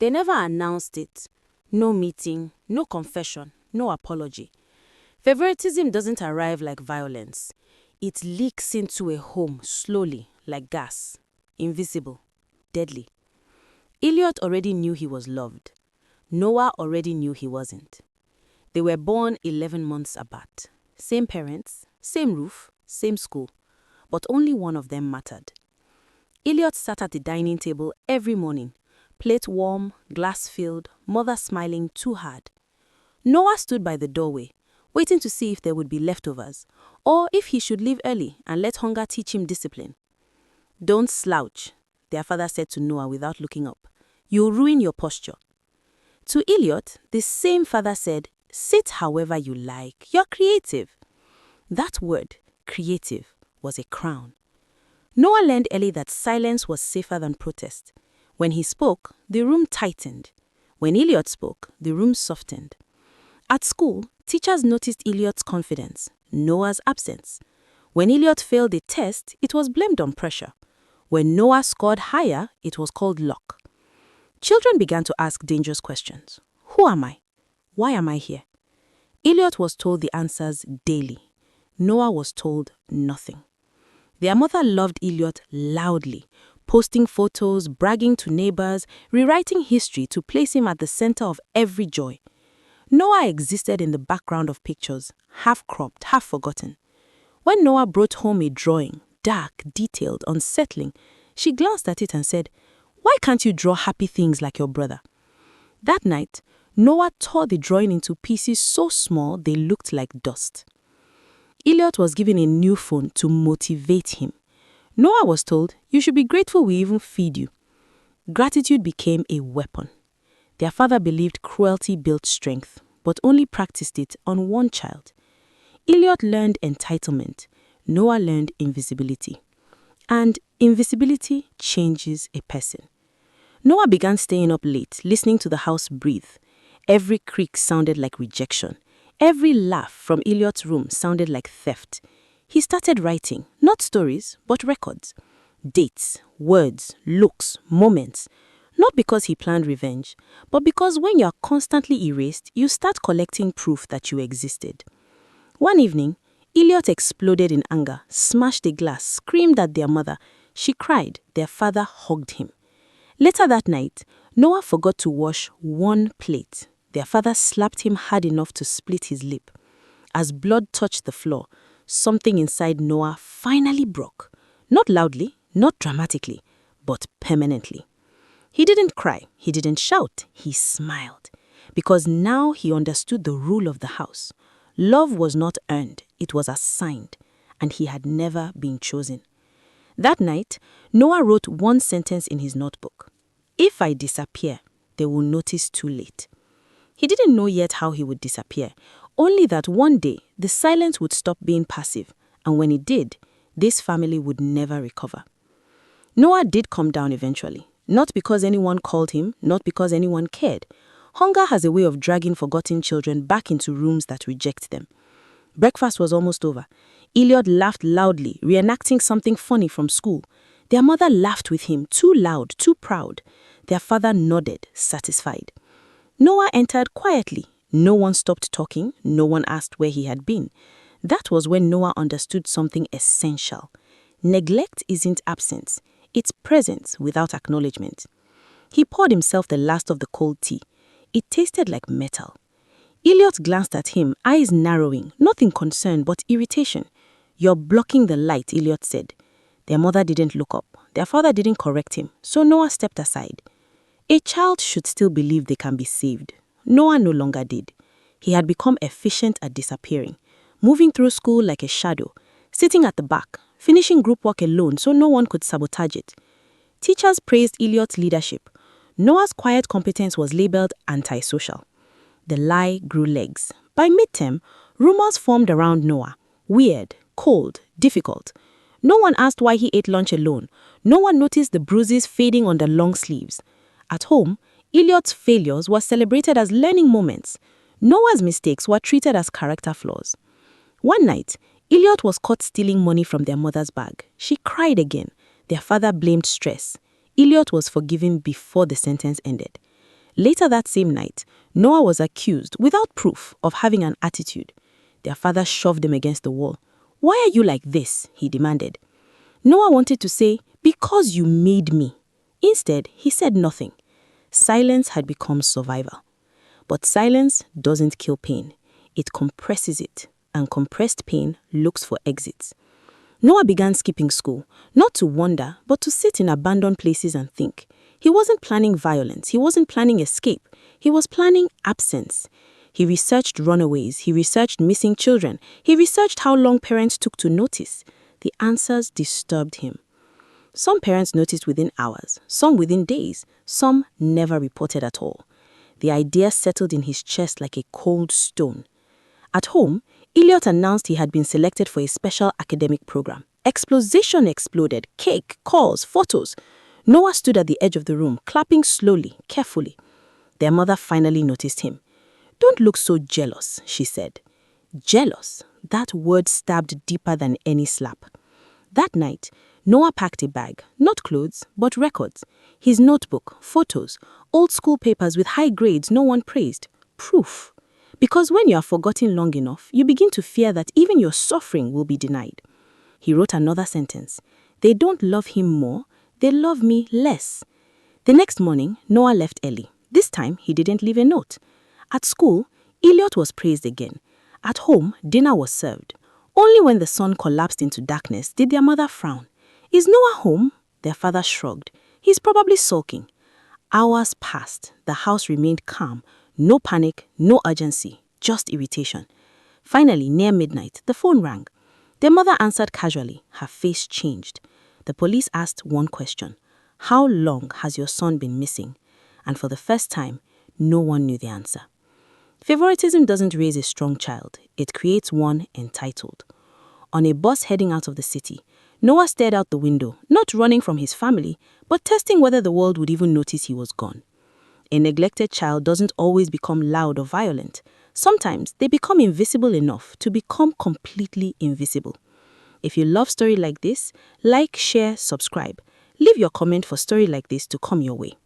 They never announced it. No meeting, no confession, no apology. Favoritism doesn't arrive like violence. It leaks into a home slowly, like gas. Invisible. Deadly. Elliot already knew he was loved. Noah already knew he wasn't. They were born 11 months apart. Same parents, same roof, same school. But only one of them mattered. Elliot sat at the dining table every morning. Plate warm, glass filled, mother smiling too hard. Noah stood by the doorway, waiting to see if there would be leftovers, or if he should leave early and let hunger teach him discipline. "Don't slouch," their father said to Noah without looking up. "You'll ruin your posture." To Elliot, the same father said, "Sit however you like, you're creative." That word, creative, was a crown. Noah learned early that silence was safer than protest. When he spoke, the room tightened. When Elliot spoke, the room softened. At school, teachers noticed Elliot's confidence, Noah's absence. When Elliot failed a test, it was blamed on pressure. When Noah scored higher, it was called luck. Children began to ask dangerous questions. Who am I? Why am I here? Elliot was told the answers daily. Noah was told nothing. Their mother loved Elliot loudly, posting photos, bragging to neighbors, rewriting history to place him at the center of every joy. Noah existed in the background of pictures, half-cropped, half-forgotten. When Noah brought home a drawing, dark, detailed, unsettling, she glanced at it and said, "Why can't you draw happy things like your brother?" That night, Noah tore the drawing into pieces so small they looked like dust. Elliot was given a new phone to motivate him. Noah was told, "You should be grateful we even feed you." Gratitude became a weapon. Their father believed cruelty built strength, but only practiced it on one child. Elliot learned entitlement. Noah learned invisibility. And invisibility changes a person. Noah began staying up late, listening to the house breathe. Every creak sounded like rejection. Every laugh from Elliot's room sounded like theft. He started writing, not stories, but records. Dates, words, looks, moments. Not because he planned revenge, but because when you are constantly erased, you start collecting proof that you existed. One evening, Elliot exploded in anger, smashed a glass, screamed at their mother. She cried. Their father hugged him. Later that night, Noah forgot to wash one plate. Their father slapped him hard enough to split his lip. As blood touched the floor, something inside Noah finally broke. Not loudly, not dramatically, but permanently. He didn't cry, he didn't shout, he smiled. Because now he understood the rule of the house. Love was not earned, it was assigned, and he had never been chosen. That night, Noah wrote one sentence in his notebook. "If I disappear, they will notice too late." He didn't know yet how he would disappear, only that one day the silence would stop being passive, and when it did, this family would never recover. Noah did come down eventually, not because anyone called him, not because anyone cared. Hunger has a way of dragging forgotten children back into rooms that reject them. Breakfast was almost over. Elliot laughed loudly, reenacting something funny from school. Their mother laughed with him, too loud, too proud. Their father nodded, satisfied. Noah entered quietly. No one stopped talking. No one asked where he had been. That was when Noah understood something essential. Neglect isn't absence. It's presence without acknowledgement. He poured himself the last of the cold tea. It tasted like metal. Elliot glanced at him, eyes narrowing, not in concern but irritation. "You're blocking the light," Elliot said. Their mother didn't look up. Their father didn't correct him, so Noah stepped aside. A child should still believe they can be saved. Noah no longer did. He had become efficient at disappearing, moving through school like a shadow, sitting at the back, finishing group work alone so no one could sabotage it. Teachers praised Elliot's leadership. Noah's quiet competence was labeled antisocial. The lie grew legs. By midterm, rumors formed around Noah. Weird, cold, difficult. No one asked why he ate lunch alone. No one noticed the bruises fading on the long sleeves. At home, Elliot's failures were celebrated as learning moments. Noah's mistakes were treated as character flaws. One night, Elliot was caught stealing money from their mother's bag. She cried again. Their father blamed stress. Elliot was forgiven before the sentence ended. Later that same night, Noah was accused, without proof, of having an attitude. Their father shoved him against the wall. "Why are you like this?" he demanded. Noah wanted to say, "Because you made me." Instead, he said nothing. Silence had become survival. But silence doesn't kill pain. It compresses it, and compressed pain looks for exits. Noah began skipping school, not to wander, but to sit in abandoned places and think. He wasn't planning violence, he wasn't planning escape, he was planning absence. He researched runaways, he researched missing children, he researched how long parents took to notice. The answers disturbed him. Some parents noticed within hours, some within days, some never reported at all. The idea settled in his chest like a cold stone. At home, Elliot announced he had been selected for a special academic program. Explosion exploded, cake, calls, photos. Noah stood at the edge of the room, clapping slowly, carefully. Their mother finally noticed him. "Don't look so jealous," she said. Jealous, that word stabbed deeper than any slap. That night, Noah packed a bag, not clothes, but records. His notebook, photos, old school papers with high grades no one praised. Proof. Because when you are forgotten long enough, you begin to fear that even your suffering will be denied. He wrote another sentence. "They don't love him more, they love me less." The next morning, Noah left early. This time, he didn't leave a note. At school, Elliot was praised again. At home, dinner was served. Only when the sun collapsed into darkness did their mother frown. "Is Noah home?" Their father shrugged. "He's probably sulking." Hours passed. The house remained calm. No panic, no urgency, just irritation. Finally, near midnight, the phone rang. Their mother answered casually. Her face changed. The police asked one question. "How long has your son been missing?" And for the first time, no one knew the answer. Favoritism doesn't raise a strong child. It creates one entitled. On a bus heading out of the city, Noah stared out the window, not running from his family, but testing whether the world would even notice he was gone. A neglected child doesn't always become loud or violent. Sometimes they become invisible enough to become completely invisible. If you love stories like this, like, share, subscribe. Leave your comment for stories like this to come your way.